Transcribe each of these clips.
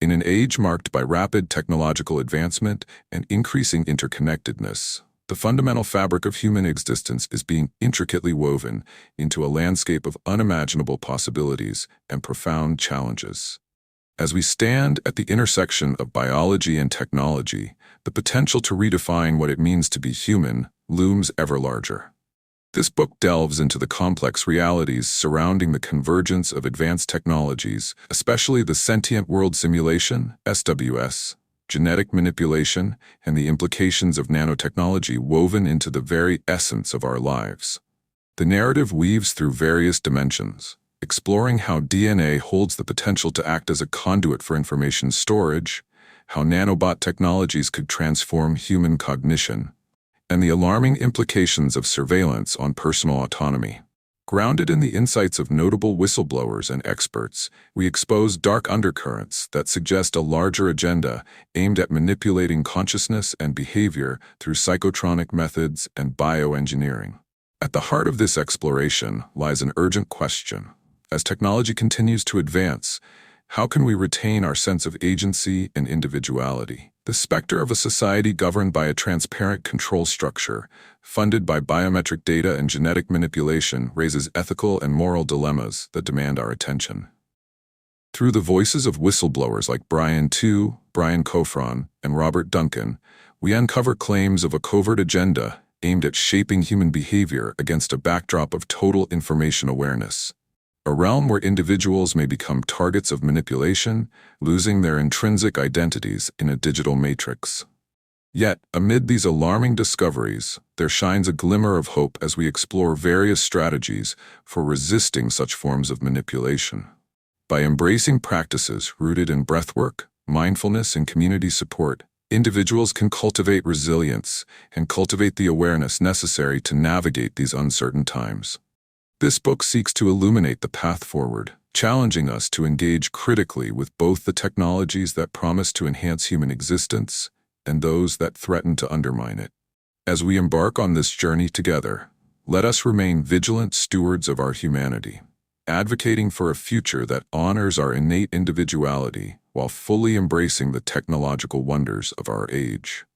In an age marked by rapid technological advancement and increasing interconnectedness, the fundamental fabric of human existence is being intricately woven into a landscape of unimaginable possibilities and profound challenges. As we stand at the intersection of biology and technology, the potential to redefine what it means to be human looms ever larger. This book delves into the complex realities surrounding the convergence of advanced technologies, especially the Sentient World Simulation, SWS, genetic manipulation, and the implications of nanotechnology woven into the very essence of our lives. The narrative weaves through various dimensions, exploring how DNA holds the potential to act as a conduit for information storage, how nanobot technologies could transform human cognition, and the alarming implications of surveillance on personal autonomy. Grounded in the insights of notable whistleblowers and experts, we expose dark undercurrents that suggest a larger agenda aimed at manipulating consciousness and behavior through psychotronic methods and bioengineering. At the heart of this exploration lies an urgent question. As technology continues to advance, how can we retain our sense of agency and individuality? The specter of a society governed by a transparent control structure, funded by biometric data and genetic manipulation, raises ethical and moral dilemmas that demand our attention. Through the voices of whistleblowers like Bryan Tew, Bryan Kofron, and Robert Duncan, we uncover claims of a covert agenda aimed at shaping human behavior against a backdrop of total information awareness. A realm where individuals may become targets of manipulation, losing their intrinsic identities in a digital matrix. Yet, amid these alarming discoveries, there shines a glimmer of hope as we explore various strategies for resisting such forms of manipulation. By embracing practices rooted in breathwork, mindfulness, and community support, individuals can cultivate resilience and cultivate the awareness necessary to navigate these uncertain times. This book seeks to illuminate the path forward, challenging us to engage critically with both the technologies that promise to enhance human existence and those that threaten to undermine it. As we embark on this journey together, let us remain vigilant stewards of our humanity, advocating for a future that honors our innate individuality while fully embracing the technological wonders of our age.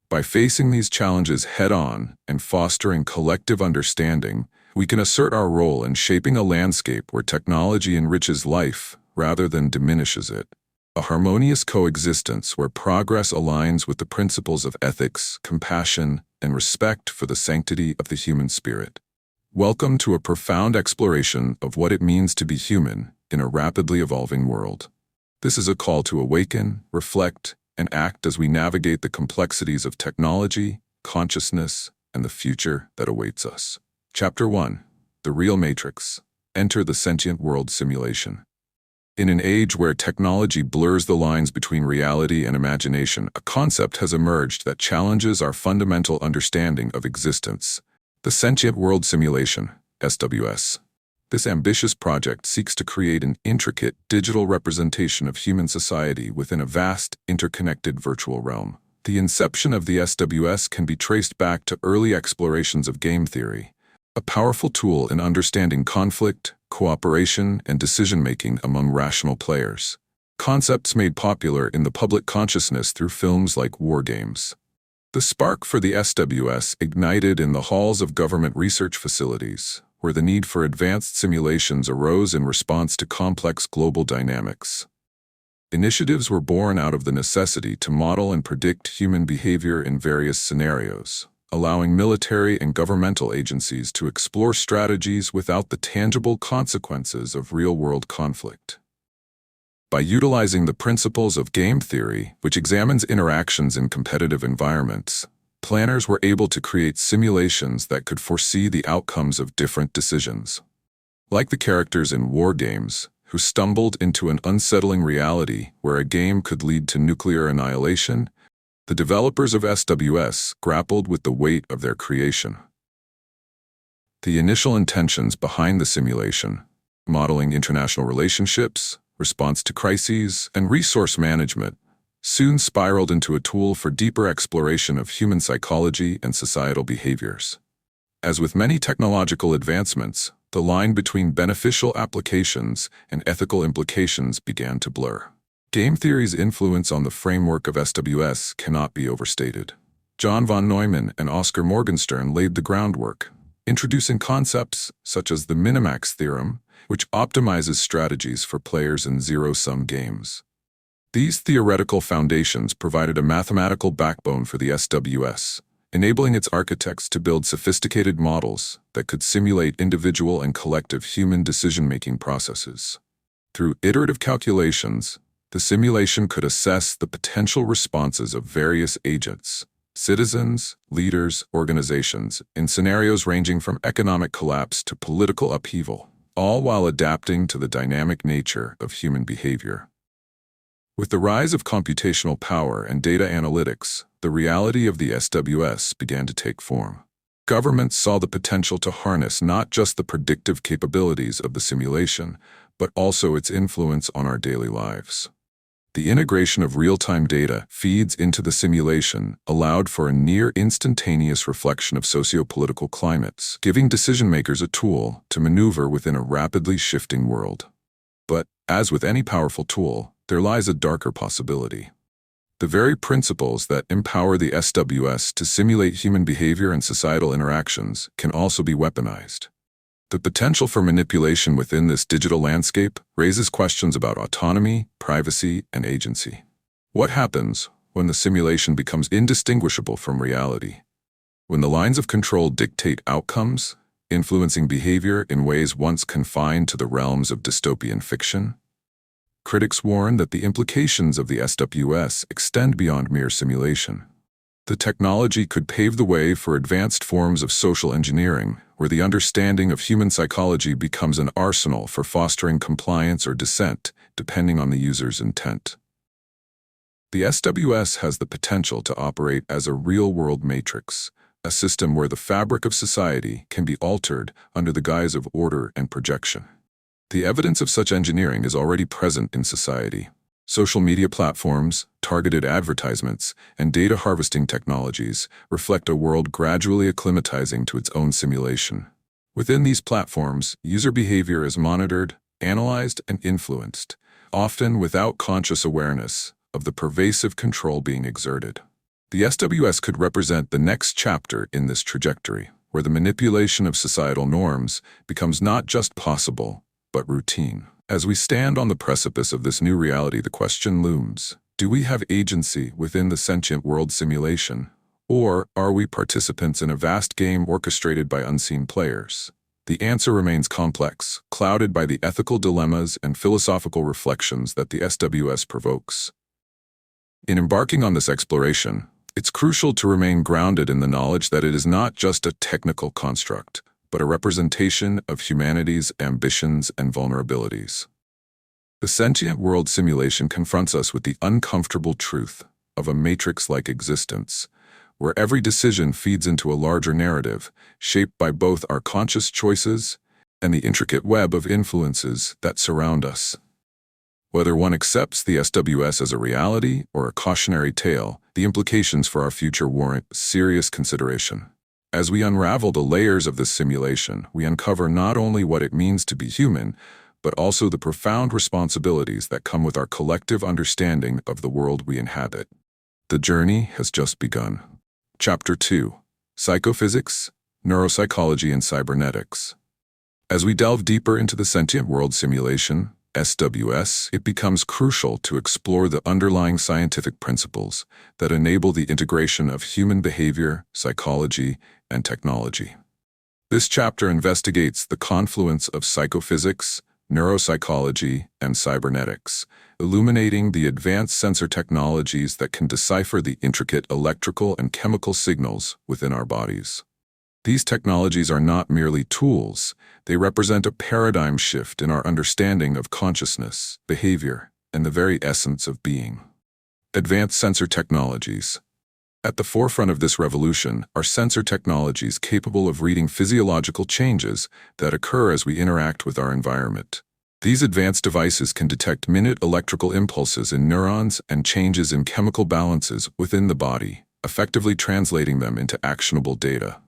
By facing these challenges head-on and fostering collective understanding, we can assert our role in shaping a landscape where technology enriches life rather than diminishes it. A harmonious coexistence where progress aligns with the principles of ethics, compassion, and respect for the sanctity of the human spirit. Welcome to a profound exploration of what it means to be human in a rapidly evolving world. This is a call to awaken, reflect, and act as we navigate the complexities of technology, consciousness, and the future that awaits us. Chapter 1. The Real Matrix. Enter the Sentient World Simulation. In an age where technology blurs the lines between reality and imagination, a concept has emerged that challenges our fundamental understanding of existence. The Sentient World Simulation, SWS. This ambitious project seeks to create an intricate digital representation of human society within a vast, interconnected virtual realm. The inception of the SWS can be traced back to early explorations of game theory, a powerful tool in understanding conflict, cooperation, and decision-making among rational players. Concepts made popular in the public consciousness through films like war games. The spark for the SWS ignited in the halls of government research facilities, where the need for advanced simulations arose in response to complex global dynamics. Initiatives were born out of the necessity to model and predict human behavior in various scenarios, allowing military and governmental agencies to explore strategies without the tangible consequences of real-world conflict. By utilizing the principles of game theory, which examines interactions in competitive environments, planners were able to create simulations that could foresee the outcomes of different decisions. Like the characters in war games, who stumbled into an unsettling reality where a game could lead to nuclear annihilation, the developers of SWS grappled with the weight of their creation. The initial intentions behind the simulation, modeling international relationships, response to crises, and resource management, soon spiraled into a tool for deeper exploration of human psychology and societal behaviors. As with many technological advancements, the line between beneficial applications and ethical implications began to blur. Game theory's influence on the framework of SWS cannot be overstated. John von Neumann and Oscar Morgenstern laid the groundwork, introducing concepts such as the minimax theorem, which optimizes strategies for players in zero-sum games. These theoretical foundations provided a mathematical backbone for the SWS, enabling its architects to build sophisticated models that could simulate individual and collective human decision-making processes. Through iterative calculations, the simulation could assess the potential responses of various agents, citizens, leaders, organizations, in scenarios ranging from economic collapse to political upheaval, all while adapting to the dynamic nature of human behavior. With the rise of computational power and data analytics, the reality of the SWS began to take form. Governments saw the potential to harness not just the predictive capabilities of the simulation, but also its influence on our daily lives. The integration of real-time data feeds into the simulation allowed for a near-instantaneous reflection of socio-political climates, giving decision-makers a tool to maneuver within a rapidly shifting world. But, as with any powerful tool, there lies a darker possibility. The very principles that empower the SWS to simulate human behavior and societal interactions can also be weaponized. The potential for manipulation within this digital landscape raises questions about autonomy, privacy, and agency. What happens when the simulation becomes indistinguishable from reality? When the lines of control dictate outcomes, influencing behavior in ways once confined to the realms of dystopian fiction? Critics warn that the implications of the SWS extend beyond mere simulation. The technology could pave the way for advanced forms of social engineering, where the understanding of human psychology becomes an arsenal for fostering compliance or dissent, depending on the user's intent. The SWS has the potential to operate as a real-world matrix, a system where the fabric of society can be altered under the guise of order and projection. The evidence of such engineering is already present in society. Social media platforms, targeted advertisements, and data harvesting technologies reflect a world gradually acclimatizing to its own simulation. Within these platforms, user behavior is monitored, analyzed, and influenced, often without conscious awareness of the pervasive control being exerted. The SWS could represent the next chapter in this trajectory, where the manipulation of societal norms becomes not just possible, but routine. As we stand on the precipice of this new reality, the question looms: do we have agency within the Sentient World Simulation, or are we participants in a vast game orchestrated by unseen players? The answer remains complex, clouded by the ethical dilemmas and philosophical reflections that the SWS provokes. In embarking on this exploration, it's crucial to remain grounded in the knowledge that it is not just a technical construct, but a representation of humanity's ambitions and vulnerabilities. The Sentient World Simulation confronts us with the uncomfortable truth of a matrix-like existence, where every decision feeds into a larger narrative, shaped by both our conscious choices and the intricate web of influences that surround us. Whether one accepts the SWS as a reality or a cautionary tale, the implications for our future warrant serious consideration. As we unravel the layers of this simulation, we uncover not only what it means to be human, but also the profound responsibilities that come with our collective understanding of the world we inhabit. The journey has just begun. Chapter 2: Psychophysics, Neuropsychology, and Cybernetics. As we delve deeper into the Sentient World Simulation, SWS, it becomes crucial to explore the underlying scientific principles that enable the integration of human behavior, psychology, and technology. This chapter investigates the confluence of psychophysics, neuropsychology, and cybernetics, illuminating the advanced sensor technologies that can decipher the intricate electrical and chemical signals within our bodies. These technologies are not merely tools, they represent a paradigm shift in our understanding of consciousness, behavior, and the very essence of being. Advanced sensor technologies. At the forefront of this revolution are sensor technologies capable of reading physiological changes that occur as we interact with our environment. These advanced devices can detect minute electrical impulses in neurons and changes in chemical balances within the body, effectively translating them into actionable data.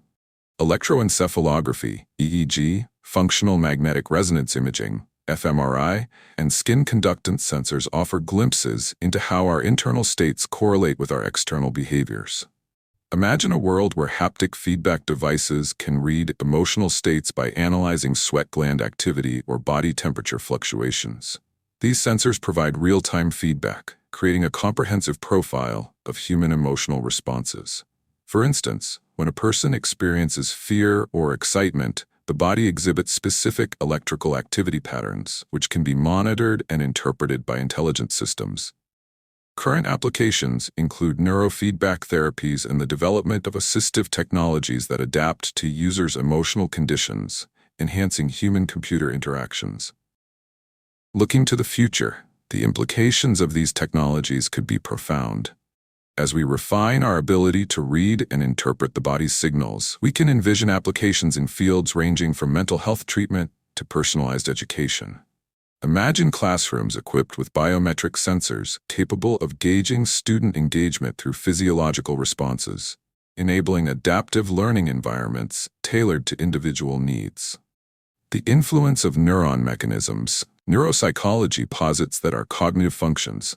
Electroencephalography, EEG, functional magnetic resonance imaging, fMRI, and skin conductance sensors offer glimpses into how our internal states correlate with our external behaviors. Imagine a world where haptic feedback devices can read emotional states by analyzing sweat gland activity or body temperature fluctuations. These sensors provide real-time feedback, creating a comprehensive profile of human emotional responses. For instance, when a person experiences fear or excitement, the body exhibits specific electrical activity patterns, which can be monitored and interpreted by intelligent systems. Current applications include neurofeedback therapies and the development of assistive technologies that adapt to users' emotional conditions, enhancing human-computer interactions. Looking to the future, the implications of these technologies could be profound. As we refine our ability to read and interpret the body's signals, we can envision applications in fields ranging from mental health treatment to personalized education. Imagine classrooms equipped with biometric sensors capable of gauging student engagement through physiological responses, enabling adaptive learning environments tailored to individual needs. The influence of neuron mechanisms. Neuropsychology posits that our cognitive functions,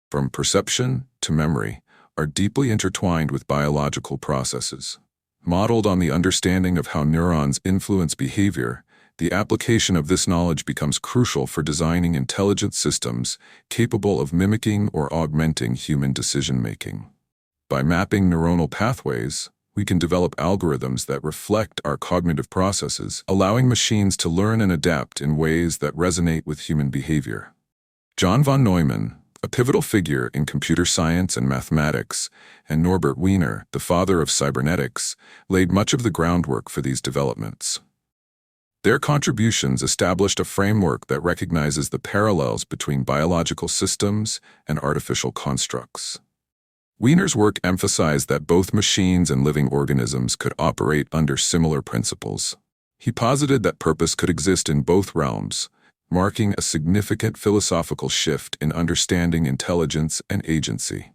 from perception to memory, are deeply intertwined with biological processes. Modeled on the understanding of how neurons influence behavior, the application of this knowledge becomes crucial for designing intelligent systems capable of mimicking or augmenting human decision-making. By mapping neuronal pathways, we can develop algorithms that reflect our cognitive processes, allowing machines to learn and adapt in ways that resonate with human behavior. John von Neumann, a pivotal figure in computer science and mathematics, and Norbert Wiener, the father of cybernetics, laid much of the groundwork for these developments. Their contributions established a framework that recognizes the parallels between biological systems and artificial constructs. Wiener's work emphasized that both machines and living organisms could operate under similar principles. He posited that purpose could exist in both realms, marking a significant philosophical shift in understanding intelligence and agency.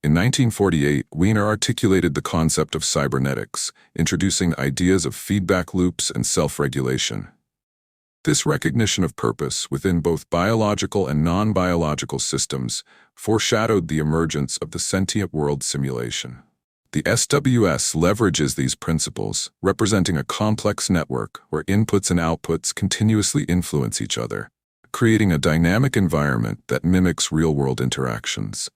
In 1948, Wiener articulated the concept of cybernetics, introducing ideas of feedback loops and self-regulation. This recognition of purpose within both biological and non-biological systems foreshadowed the emergence of the Sentient World Simulation. The SWS leverages these principles, representing a complex network where inputs and outputs continuously influence each other, creating a dynamic environment that mimics real-world interactions.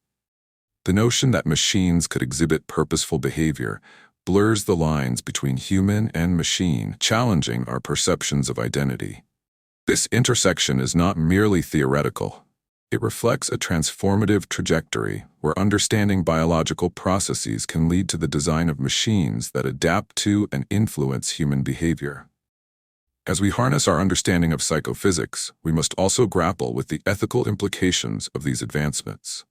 The notion that machines could exhibit purposeful behavior blurs the lines between human and machine, challenging our perceptions of identity. This intersection is not merely theoretical. It reflects a transformative trajectory where understanding biological processes can lead to the design of machines that adapt to and influence human behavior. As we harness our understanding of psychophysics, we must also grapple with the ethical implications of these advancements.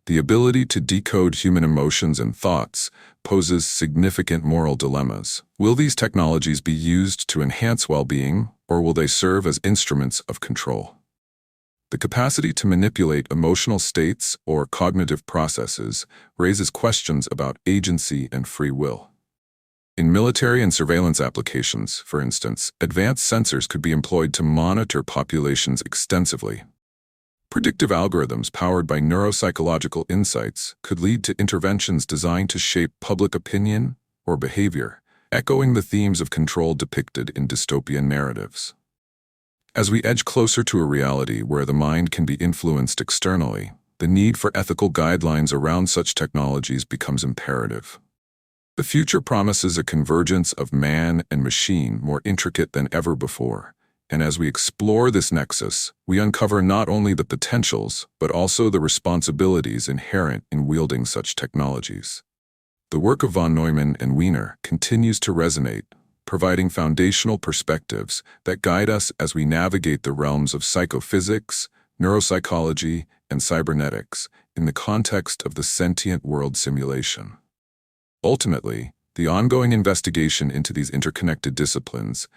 The ability to decode human emotions and thoughts poses significant moral dilemmas. Will these technologies be used to enhance well-being, or will they serve as instruments of control? The capacity to manipulate emotional states or cognitive processes raises questions about agency and free will. In military and surveillance applications, for instance, advanced sensors could be employed to monitor populations extensively. Predictive algorithms powered by neuropsychological insights could lead to interventions designed to shape public opinion or behavior, echoing the themes of control depicted in dystopian narratives. As we edge closer to a reality where the mind can be influenced externally, the need for ethical guidelines around such technologies becomes imperative. The future promises a convergence of man and machine more intricate than ever before. And as we explore this nexus, we uncover not only the potentials, but also the responsibilities inherent in wielding such technologies. The work of von Neumann and Wiener continues to resonate, providing foundational perspectives that guide us as we navigate the realms of psychophysics, neuropsychology, and cybernetics in the context of the Sentient World Simulation. Ultimately, the ongoing investigation into these interconnected disciplines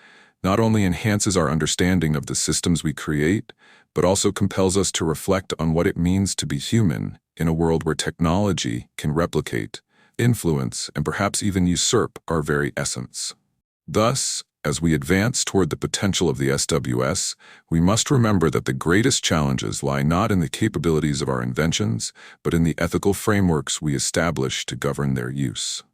not only enhances our understanding of the systems we create, but also compels us to reflect on what it means to be human in a world where technology can replicate, influence, and perhaps even usurp our very essence. Thus, As we advance toward the potential of the SWS, we must remember that the greatest challenges lie not in the capabilities of our inventions, but in the ethical frameworks we establish to govern their use.